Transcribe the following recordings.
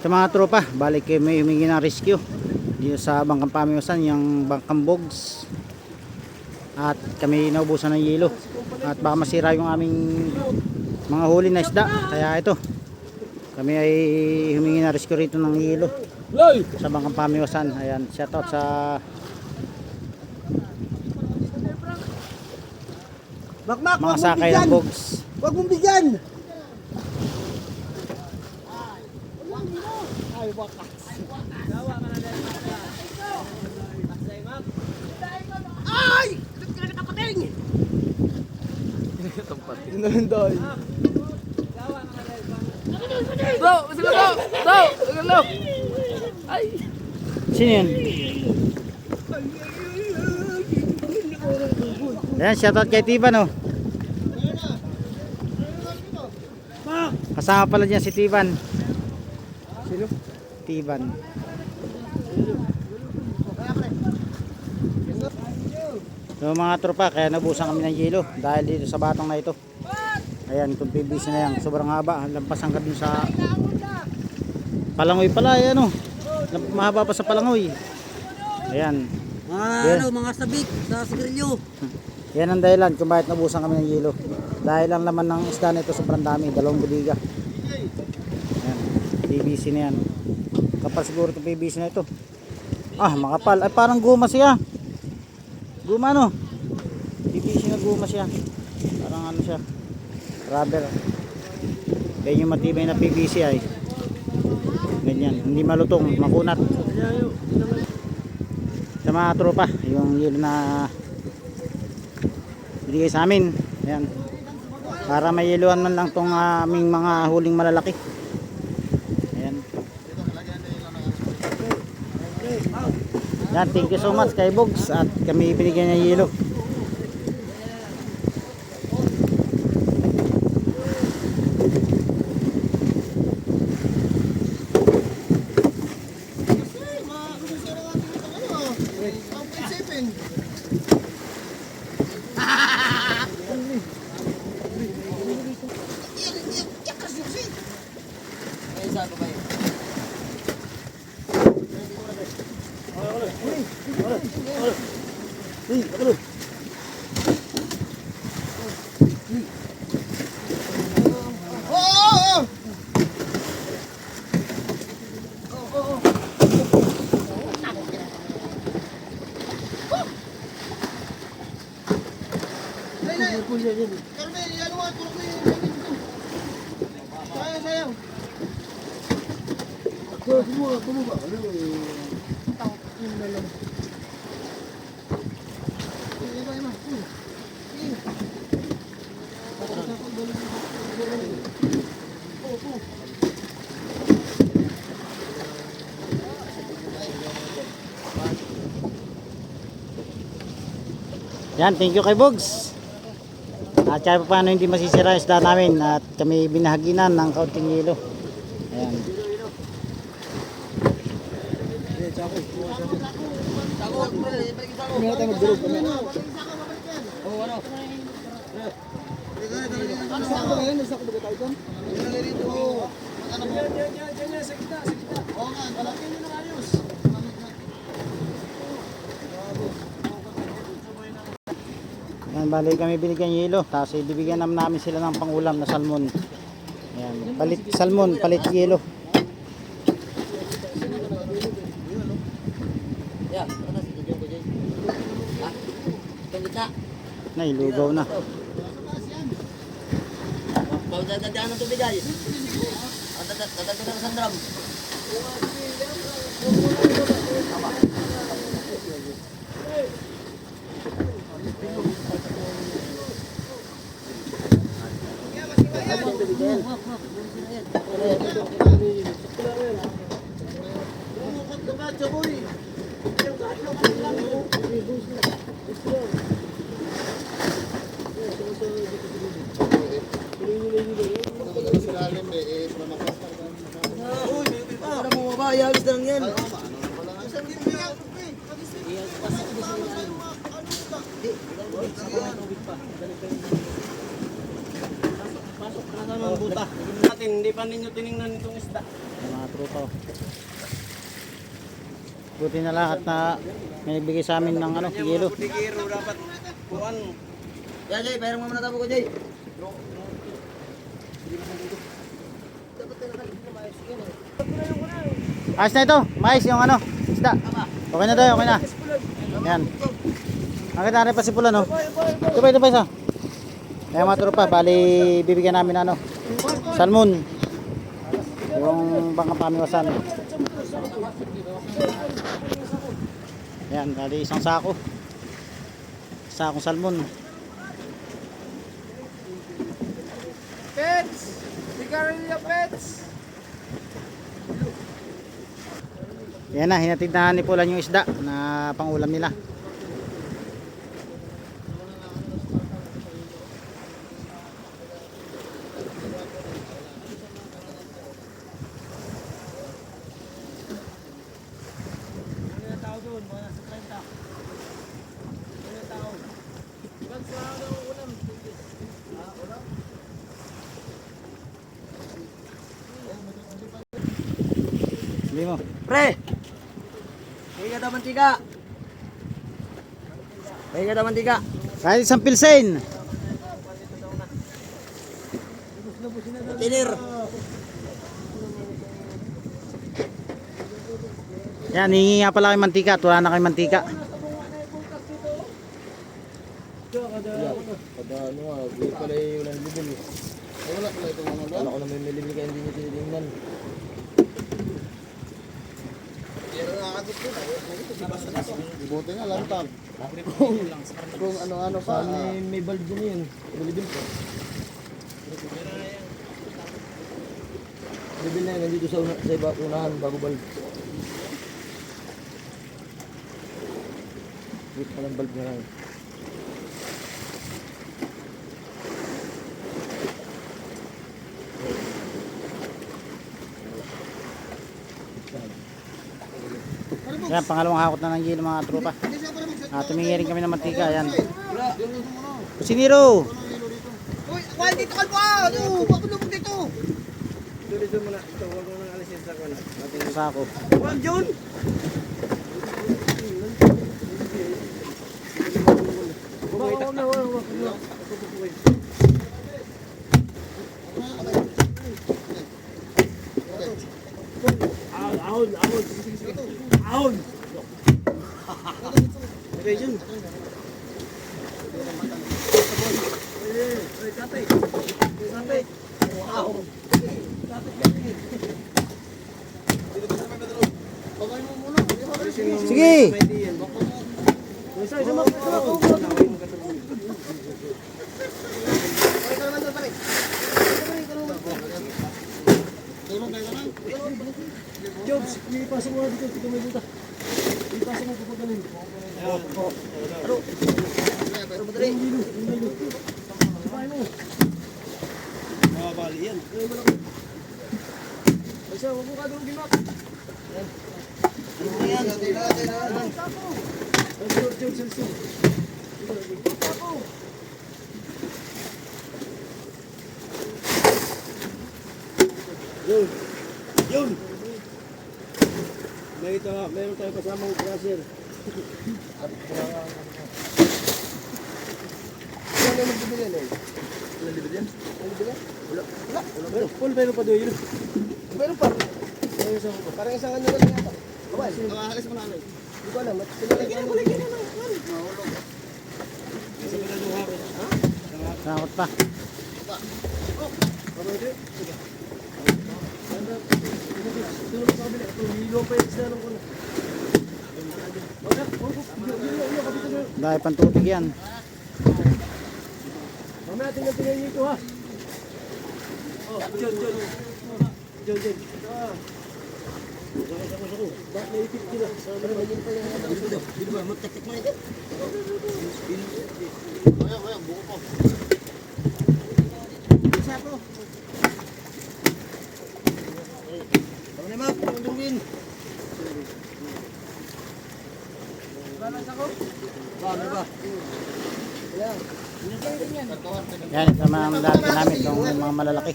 Sa mga tropa, balik kayo may humingi ng rescue dito sa Bangkang Pamiusan, yung Bangkang Bogs. At kami naubusan ng yelo at baka masira yung aming mga huli na isda. Kaya ito, kami ay humingi ng rescue rito ng yelo sa Bangkang Pamiusan. Ayan, shoutout sa Makmak, mga sakay ng Bogs. Huwag mong bigyan. Ay! Ba't ka nakapating? Inalanday. Bro, sige bro. Bro, sige bro. Ay. Sino yun? Ayan, shoutout kay Tiban, oh. Kasama pala dyan si Tiban. Sino? Tiban. So mga tropa, kaya nabusan kami ng yelo dahil dito sa batong na ito. Ayan, itong PVC na yan, sobrang haba, lampas hanggang dun sa Palangoy pala, ayan, oh. Mahaba pa sa Palangoy. Ayan. Ano, mga sabik sa sigarilyo. Yan ang dahilan kung bakit nabusan kami ng yelo. Dahil ang laman ng isda nito sobrang dami, 2 buliga. Ayan, PVC na yan. Kapal siguro itong PVC na ito. Ah, makapal. Ay, parang guma siya. Guma, no? PVC na guma siya. Parang ano siya, rubber. Kaya yung matibay na PVC ay ganyan, hindi malutong, makunat. Sa mga tropa, yung yelo na binigay sa amin. Ayan, para may yeluan man lang tong aming mga huling malalaki. Ayan. Yan, thank you so much kay Bogs at kami binigyan niya yelo. Yan, thank you kay Bogs. At kahit paano hindi masisira yung isda namin at kami binahaginan ng kaunting yelo. Ayan. Yan, bali kami binigyan yelo, tapos ibibigyan namin sila ng pangulam na salmon. Ayan, palit salmon, palit yelo. Nailugaw na. Dadaan ng tubig ay. Dadaan ng sandram. Ayos lang yan. Pasok na naman buta. Natin, hindi pa ninyo tiningnan itong isda. Mga tropa. tropa. Buti na lang at na may nagbigay sa amin ng ano, yelo. Putikiro dapat kuan. Yan, Jay, bayarang mo muna tabo ko, Jay. Ayos na ito, mais yung ano, isda. Okay na tayo, okay na. Yan. Nakita rin pa si Pula, no? Ito pa isa. Kaya mga tropa, bali bibigyan namin ano, salmon. Yung pangkapamiwasan. Yan, bali isang sako. Sakong salmon. Pets! Sigarilyo pets! Yan na, hinatid na ni Pula yung isda na pangulam nila. Hindi mo. Pre! Kaya daw mantika. Kaya daw mantika. Kahit isang pilsen. Tinir. Yan, hihingi nga pala kayo mantika at wala na kayo mantika. Kada ano nga, hindi pala yung ulan libin eh. Wala pala itong ano lang. Wala ko na may milibili kaya hindi nyo tinitingnan. Buti nga lantag. Kung ano-ano pa. May bulb din yun. Milibin ko. Milibin na yun, nandito sa iba unahan bago bulb. Dito pa lang bulb na lang. Yan, pangalawang hakot na ng gilo mga tropa. Tumingi rin kami ng mantika. Yan. Kusiniro! Uy, kuha dito kalbo ah! Ano? Bakit lumog dito? Dito muna. Ito, huwag mo nang alisin sa kuwan. Sako. Kuha, John! Huwag na. Ahon! Okay, John. Oy, tatay. Tatay. Wow. Sige! Jobs, ipasok mo dito, dito may buta. Ipasok mo kapag ganun. Aro. Aro ba dali? Sabay mo. Mababali yan. Ay siya, huwag mo ka doon gimak. Ano yan? Jobs. Yun! Meron tayong kasamang crusher. Ano yung magbibili yan eh? Walang libid yan? Walang libid yan? Wala. Paul, meron pa doon yun. Meron pa. Parang isang ano lang yata. Abay, alis mo na ano. Hindi ko alam. Kulay na. Sakot pa. Dahil pantutig yan. Mamaya tingnan niyo ito ha. John. Bakit naipit sila? Dito ba? Magtaktik mo ito? Kaya, buko po. Isa po. Tama na map, tungin. Balas ako? Ba? Yan, ito mga lalaki namin. Itong mga malalaki.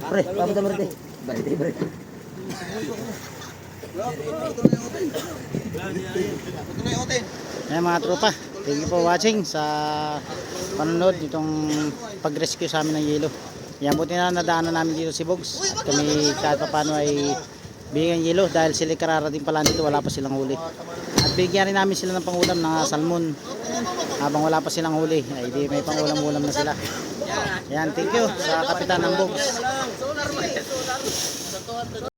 Pre, papunta mo rin. Bari. Ayan mga tropa, thank you for watching sa panonood nitong pag-rescue sa amin ng yelo. Yan, buti na nadaanan namin dito si Bogs at kami kahit pa paano ay bigyan yelo dahil sila kararating pala dito, wala pa silang huli. At bigyan rin namin sila ng pangulam na salmon habang wala pa silang huli, ay di may pangulam-ulam na sila. Yan, thank you sa kapitan ng Bogs.